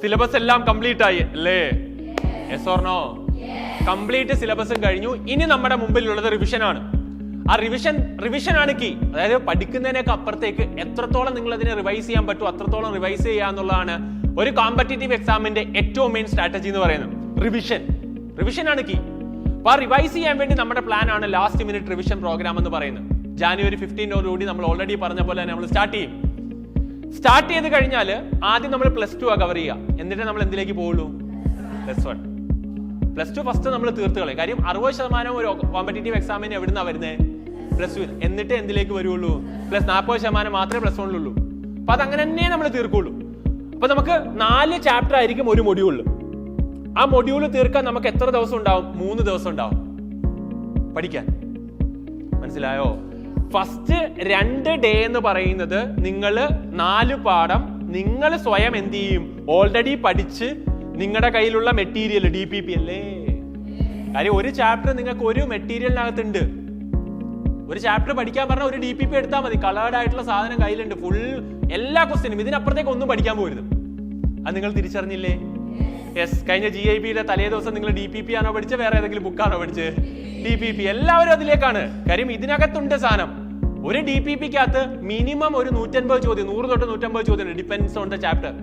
Syllabus എല്ലാം complete ആയി അല്ലേ? Yes or no? കംപ്ലീറ്റ് സിലബസും കഴിഞ്ഞു. ഇനി നമ്മുടെ മുമ്പിലുള്ളത് റിവിഷൻ ആണ്. ആ റിവിഷൻ ആണ് കീ. അതായത് പഠിക്കുന്നതിനൊക്കെ അപ്പുറത്തേക്ക് എത്രത്തോളം നിങ്ങൾ അതിനെ റിവൈസ് ചെയ്യാൻ പറ്റും അത്രത്തോളം റിവൈസ് ചെയ്യുക എന്നുള്ളതാണ് ഒരു കോമ്പറ്റേറ്റീവ് എക്സാമിന്റെ ഏറ്റവും മെയിൻ സ്ട്രാറ്റജി എന്ന് പറയുന്നത്. റിവിഷൻ ആണ് കീ. അപ്പൊ ആ റിവൈസ് ചെയ്യാൻ വേണ്ടി നമ്മുടെ പ്ലാൻ ആണ് ലാസ്റ്റ് മിനിറ്റ് റിവിഷൻ പ്രോഗ്രാം എന്ന് പറയുന്നത്. ജാനുവരി 15 നമ്മൾ ഓൾറെഡി പറഞ്ഞ പോലെ തന്നെ നമ്മൾ സ്റ്റാർട്ട് ചെയ്യും. സ്റ്റാർട്ട് ചെയ്ത് കഴിഞ്ഞാൽ ആദ്യം നമ്മൾ +2 കവർ ചെയ്യുക. എന്നിട്ട് നമ്മൾ എന്തിലേക്ക് പോകുള്ളൂ? +1. +2 ഫസ്റ്റ് നമ്മൾ തീർത്ത് കളയും. കാര്യം 60% ഒരു കോമ്പറ്റേറ്റീവ് എക്സാമിന് എവിടുന്നാ വരുന്നത്? +2. എന്നിട്ട് എന്തിലേക്ക് വരുള്ളൂ? +40% മാത്രമേ +1 ഉള്ളൂ. അപ്പൊ അതങ്ങനെ തന്നെ നമ്മൾ തീർക്കുള്ളൂ. അപ്പൊ നമുക്ക് 4 ചാപ്റ്റർ ആയിരിക്കും ഒരു മൊഡ്യൂളിൽ. ആ മൊഡ്യൂൾ തീർക്കാൻ നമുക്ക് എത്ര ദിവസം ഉണ്ടാവും? 3 ദിവസം ഉണ്ടാവും പഠിക്കാൻ. മനസ്സിലായോ? ഫസ്റ്റ് 2 ഡേ എന്ന് പറയുന്നത് നിങ്ങൾ 4 പാഠം നിങ്ങൾ സ്വയം എന്ത് ചെയ്യും? ഓൾറെഡി പഠിച്ച് നിങ്ങളുടെ കയ്യിലുള്ള മെറ്റീരിയൽ DPP അല്ലേ? കാര്യം ഒരു ചാപ്റ്റർ നിങ്ങൾക്ക് ഒരു മെറ്റീരിയലിനകത്തുണ്ട്. ഒരു ചാപ്റ്റർ പഠിക്കാൻ പറഞ്ഞാൽ ഒരു DPP എടുത്താൽ മതി. കളേർഡ് ആയിട്ടുള്ള സാധനം കയ്യിലുണ്ട്. ഫുൾ എല്ലാ ക്വസ്റ്റ്യനും. ഇതിനപ്പുറത്തേക്ക് ഒന്നും പഠിക്കാൻ പോരുത്. അത് നിങ്ങൾ തിരിച്ചറിഞ്ഞില്ലേ? യെസ്. കഴിഞ്ഞ GIBയുടെ തലേ ദിവസം നിങ്ങൾ DPP ആണോ പഠിച്ചത്? വേറെ ഏതെങ്കിലും ബുക്കാണോ പഠിച്ചത്? DPP. എല്ലാവരും അതിലേക്കാണ്. കാര്യം ഇതിനകത്തുണ്ട് സാധനം. ഒരു DPPക്കകത്ത് മിനിമം ഒരു 150 ചോദ്യം, 100 തൊട്ട് 150 ചോദ്യം, ഡിപ്പെൻഡ്സ് ഓൺ ദ ചാപ്റ്റർ.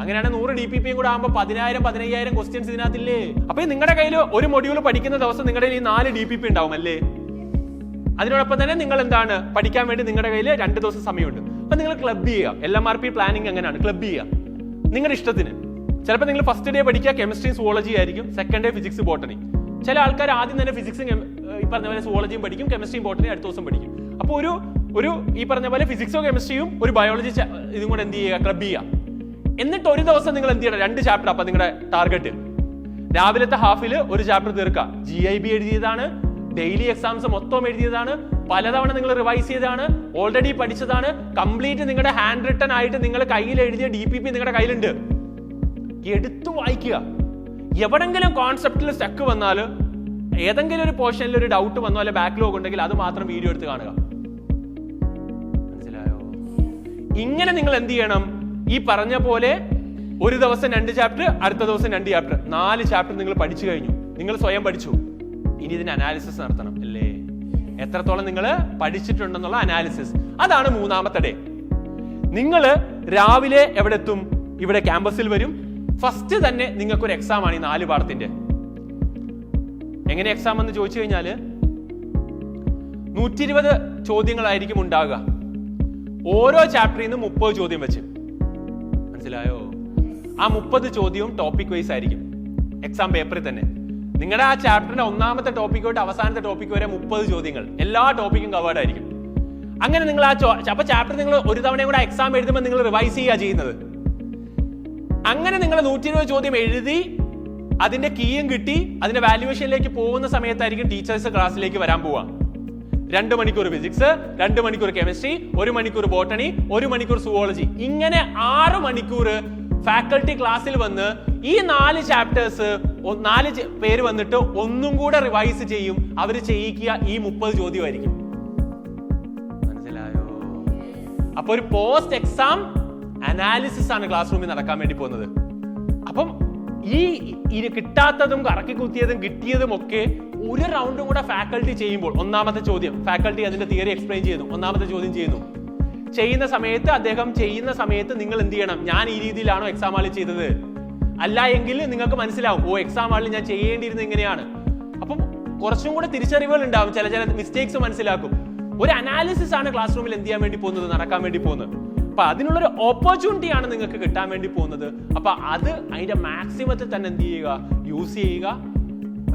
അങ്ങനെയാണ് 100 DPPയും കൂടെ ആകുമ്പോൾ 10,000-15,000 ക്വസ്റ്റ്യൻസ് ഇതിനകത്തില്ലേ? അപ്പൊ നിങ്ങളുടെ കയ്യിൽ ഒരു മൊഡ്യൂൾ പഠിക്കുന്ന ദിവസം നിങ്ങളുടെ ഈ 4 DPP ഉണ്ടാവും അല്ലേ? അതിനോടൊപ്പം തന്നെ നിങ്ങൾ എന്താണ് പഠിക്കാൻ വേണ്ടി നിങ്ങളുടെ കയ്യിൽ 2 ദിവസം സമയമുണ്ട്. അപ്പൊ നിങ്ങൾ ക്ലബ് ചെയ്യുക. LMRP പ്ലാനിങ് എങ്ങനെയാണ്? ക്ലബ് ചെയ്യുക നിങ്ങളുടെ ഇഷ്ടത്തിന്. ചിലപ്പോൾ നിങ്ങൾ ഫസ്റ്റ് ഡേ പഠിക്കുക കെമിസ്ട്രി സുവോളജി ആയിരിക്കും, സെക്കൻഡ് ഡേ ഫിസിക്സ് ബോട്ടണി. ചില ആൾക്കാർ ആദ്യം തന്നെ ഫിസിക്സും ഈ പറഞ്ഞ പോലെ സുവോളജിയും പഠിക്കും, കെമിസ്ട്രിയും ബോട്ടണി അടുത്ത ദിവസം പഠിക്കും. അപ്പോൾ ഒരു ഈ പറഞ്ഞ പോലെ ഫിസിക്സോ കെമിസ്ട്രിയും ഒരു ബയോളജി ഇതും കൂടെ എന്ത് ചെയ്യുക? ക്ലബ് ചെയ്യുക. എന്നിട്ട് ഒരു ദിവസം നിങ്ങൾ എന്ത് ചെയ്യണം? 2 ചാപ്റ്റർ. അപ്പൊ നിങ്ങളുടെ ടാർഗറ്റ് രാവിലത്തെ ഹാഫിൽ ഒരു ചാപ്റ്റർ തീർക്കുക. GIB എഴുതിയതാണ്, ഡെയിലി എക്സാംസ് മൊത്തം എഴുതിയതാണ്, പലതവണ നിങ്ങൾ റിവൈസ് ചെയ്തതാണ്, ഓൾറെഡി പഠിച്ചതാണ്, കംപ്ലീറ്റ് നിങ്ങളുടെ ഹാൻഡ് റിട്ടൺ ആയിട്ട് നിങ്ങൾ കയ്യിൽ എഴുതിയ DPP നിങ്ങളുടെ കയ്യിലുണ്ട്. എടുത്തു വായിക്കുക. എവിടെങ്കിലും കോൺസെപ്റ്റിൽ സ്റ്റക്ക് വന്നാൽ, ഏതെങ്കിലും ഒരു പോർഷനിൽ ഒരു ഡൗട്ട് വന്നോ അല്ലെ ബാക്ക്ലോഗ് ഉണ്ടെങ്കിൽ അത് മാത്രം വീഡിയോ എടുത്ത് കാണുക. മനസ്സിലായോ? ഇങ്ങനെ നിങ്ങൾ എന്ത് ചെയ്യണം? ഈ പറഞ്ഞ പോലെ ഒരു ദിവസം 2 ചാപ്റ്റർ, അടുത്ത ദിവസം 2 ചാപ്റ്റർ, 4 ചാപ്റ്റർ നിങ്ങൾ പഠിച്ചു കഴിഞ്ഞു. നിങ്ങൾ സ്വയം പഠിച്ചു. ഇനി ഇതിന്റെ അനാലിസിസ് നടത്തണം അല്ലേ? എത്രത്തോളം നിങ്ങൾ പഠിച്ചിട്ടുണ്ടെന്നുള്ള അനാലിസിസ്. അതാണ് 3ാമത്തെ ഡേ. നിങ്ങൾ രാവിലെ എവിടെ എത്തും? ഇവിടെ ക്യാമ്പസിൽ വരും. ഫസ്റ്റ് തന്നെ നിങ്ങൾക്ക് ഒരു എക്സാം ആണ് ഈ 4 പാഠത്തിന്റെ. എങ്ങനെ എക്സാം എന്ന് ചോദിച്ചു കഴിഞ്ഞാൽ 120 ചോദ്യങ്ങളായിരിക്കും ഉണ്ടാകുക. ഓരോ ചാപ്റ്ററിൽ നിന്ന് 30 ചോദ്യം വെച്ച്. മനസ്സിലായോ? ആ 30 ചോദ്യവും ടോപ്പിക് വൈസ് ആയിരിക്കും എക്സാം പേപ്പറിൽ തന്നെ. നിങ്ങളുടെ ആ ചാപ്റ്ററിന്റെ 1ാമത്തെ ടോപ്പിക് തൊട്ട് അവസാനത്തെ ടോപ്പിക് വരെ 30 ചോദ്യങ്ങൾ. എല്ലാ ടോപ്പിക്കും കവേർഡ് ആയിരിക്കും. അങ്ങനെ നിങ്ങൾ അപ്പൊ ചാപ്റ്റർ നിങ്ങൾ ഒരു തവണയും കൂടെ എക്സാം എഴുതുമ്പോൾ നിങ്ങൾ റിവൈസ് ചെയ്യുക ചെയ്യുന്നത്. അങ്ങനെ നിങ്ങൾ 120 ചോദ്യം എഴുതി അതിന്റെ കീയും കിട്ടി അതിന്റെ വാല്യുവേഷനിലേക്ക് പോകുന്ന സമയത്തായിരിക്കും ടീച്ചേഴ്സ് ക്ലാസ്സിലേക്ക് വരാൻ പോവുക. 2 മണിക്കൂർ ഫിസിക്സ്, 2 മണിക്കൂർ കെമിസ്ട്രി, 1 മണിക്കൂർ ബോട്ടണി, 1 മണിക്കൂർ സുവോളജി. ഇങ്ങനെ 6 മണിക്കൂർ ഫാക്കൽറ്റി ക്ലാസ്സിൽ വന്ന് ഈ 4 ചാപ്റ്റേഴ്സ് 4 പേര് വന്നിട്ട് ഒന്നും കൂടെ റിവൈസ് ചെയ്യും. അവർ ചെയ്യിക്കുക ഈ 30 ചോദ്യമായിരിക്കും. മനസ്സിലായോ? അപ്പൊ ഒരു പോസ്റ്റ് എക്സാം അനാലിസിസ് ആണ് ക്ലാസ് റൂമിൽ നടക്കാൻ വേണ്ടി പോകുന്നത്. അപ്പം ഈ കിട്ടാത്തതും കറക്കി കുത്തിയതും കിട്ടിയതും ഒക്കെ ഒരു റൗണ്ടും കൂടെ ഫാക്കൽറ്റി ചെയ്യുമ്പോൾ 1ാമത്തെ ചോദ്യം ഫാക്കൽറ്റി അതിന്റെ തിയറി എക്സ്പ്ലെയിൻ ചെയ്യുന്നു, 1ാമത്തെ ചോദ്യം ചെയ്യുന്ന സമയത്ത് അദ്ദേഹം ചെയ്യുന്ന സമയത്ത് നിങ്ങൾ എന്ത് ചെയ്യണം? ഞാൻ ഈ രീതിയിലാണോ എക്സാം ഹാളിൽ ചെയ്തത്? അല്ല എങ്കിൽ നിങ്ങൾക്ക് മനസ്സിലാവും, ഓ എക്സാം ഹാളിൽ ഞാൻ ചെയ്യേണ്ടിയിരുന്നത് ഇങ്ങനെയാണ്. അപ്പം കുറച്ചും കൂടെ തിരിച്ചറിവുകൾ ഉണ്ടാവും, ചില മിസ്റ്റേക്സ് മനസ്സിലാക്കും. ഒരു അനാലിസിസ് ആണ് ക്ലാസ് റൂമിൽ എന്ത് ചെയ്യാൻ വേണ്ടി പോകുന്നത്, നടക്കാൻ വേണ്ടി പോകുന്നത്. അപ്പൊ അതിനുള്ളൊരു ഓപ്പർച്യൂണിറ്റി ആണ് നിങ്ങൾക്ക് കിട്ടാൻ വേണ്ടി പോകുന്നത്. അപ്പൊ അത് അതിന്റെ മാക്സിമത്തിൽ തന്നെ എന്ത് ചെയ്യുക? യൂസ് ചെയ്യുക.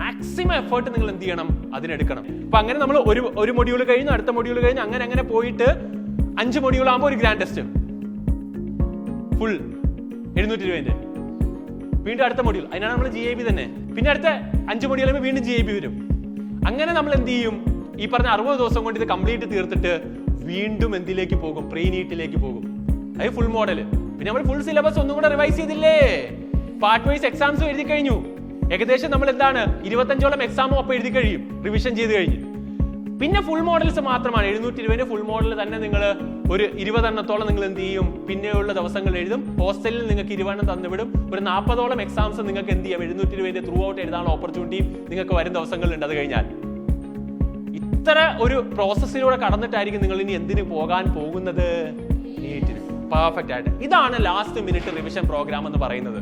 മാക്സിമം എഫേർട്ട് നിങ്ങൾ എന്ത് ചെയ്യണം? അതിനെടുക്കണം. അപ്പൊ അങ്ങനെ നമ്മൾ ഒരു മൊഡ്യൂൾ കഴിഞ്ഞു, അടുത്ത മൊഡ്യൂൾ കഴിഞ്ഞ് അങ്ങനെ പോയിട്ട് 5 മൊഡ്യൂൾ ആകുമ്പോൾ ഒരു ഗ്രാൻഡ് ടെസ്റ്റ് ഫുൾ 720. വീണ്ടും അടുത്ത മൊഡ്യൂൾ, അതിനാണ് നമ്മൾ GIB തന്നെ. പിന്നെ അടുത്ത 5 മൊഡ്യൂൾ ആകുമ്പോൾ വീണ്ടും GIB വരും. അങ്ങനെ നമ്മൾ എന്ത് ചെയ്യും? ഈ പറഞ്ഞ 60 ദിവസം കൊണ്ട് ഇത് കംപ്ലീറ്റ് തീർത്തിട്ട് വീണ്ടും എന്തിലേക്ക് പോകും? പ്രീ നീറ്റിലേക്ക് പോകും. അത് ഫുൾ മോഡൽ. പിന്നെ നമ്മൾ ഫുൾ സിലബസ് ഒന്നും കൂടെ റിവൈസ് ചെയ്തില്ലേ? പാർട്ട് വൈസ് എക്സാംസും എഴുതി കഴിഞ്ഞു. ഏകദേശം നമ്മൾ എന്താണ് 25ഓളം എക്സാമും ഒപ്പം എഴുതി കഴിയും റിവിഷൻ ചെയ്ത് കഴിഞ്ഞ്. പിന്നെ ഫുൾ മോഡൽസ് മാത്രമാണ് 720 ഫുൾ മോഡൽ തന്നെ നിങ്ങൾ ഒരു 20 എണ്ണത്തോളം നിങ്ങൾ എന്ത് ചെയ്യും പിന്നെയുള്ള ദിവസങ്ങൾ എഴുതും. ഹോസ്റ്റലിൽ നിങ്ങൾക്ക് 20 എണ്ണം തന്നുവിടും. ഒരു 40ഓളം എക്സാംസ് നിങ്ങൾക്ക് എന്ത് ചെയ്യാം 720 ത്രൂ ഔട്ട് എഴുതാനുള്ള ഓപ്പർച്യൂണിറ്റി നിങ്ങൾക്ക് വരും ദിവസങ്ങളുണ്ട്. അത് കഴിഞ്ഞാൽ ഇത്ര ഒരു പ്രോസസ്സിലൂടെ കടന്നിട്ടായിരിക്കും നിങ്ങൾ ഇനി എന്തിനു പോകാൻ പോകുന്നത്? നീറ്റിന്. പെർഫെക്റ്റ് ആയിട്ട്. ഇതാണ് ലാസ്റ്റ് മിനിറ്റ് റിവിഷൻ പ്രോഗ്രാം എന്ന് പറയുന്നത്.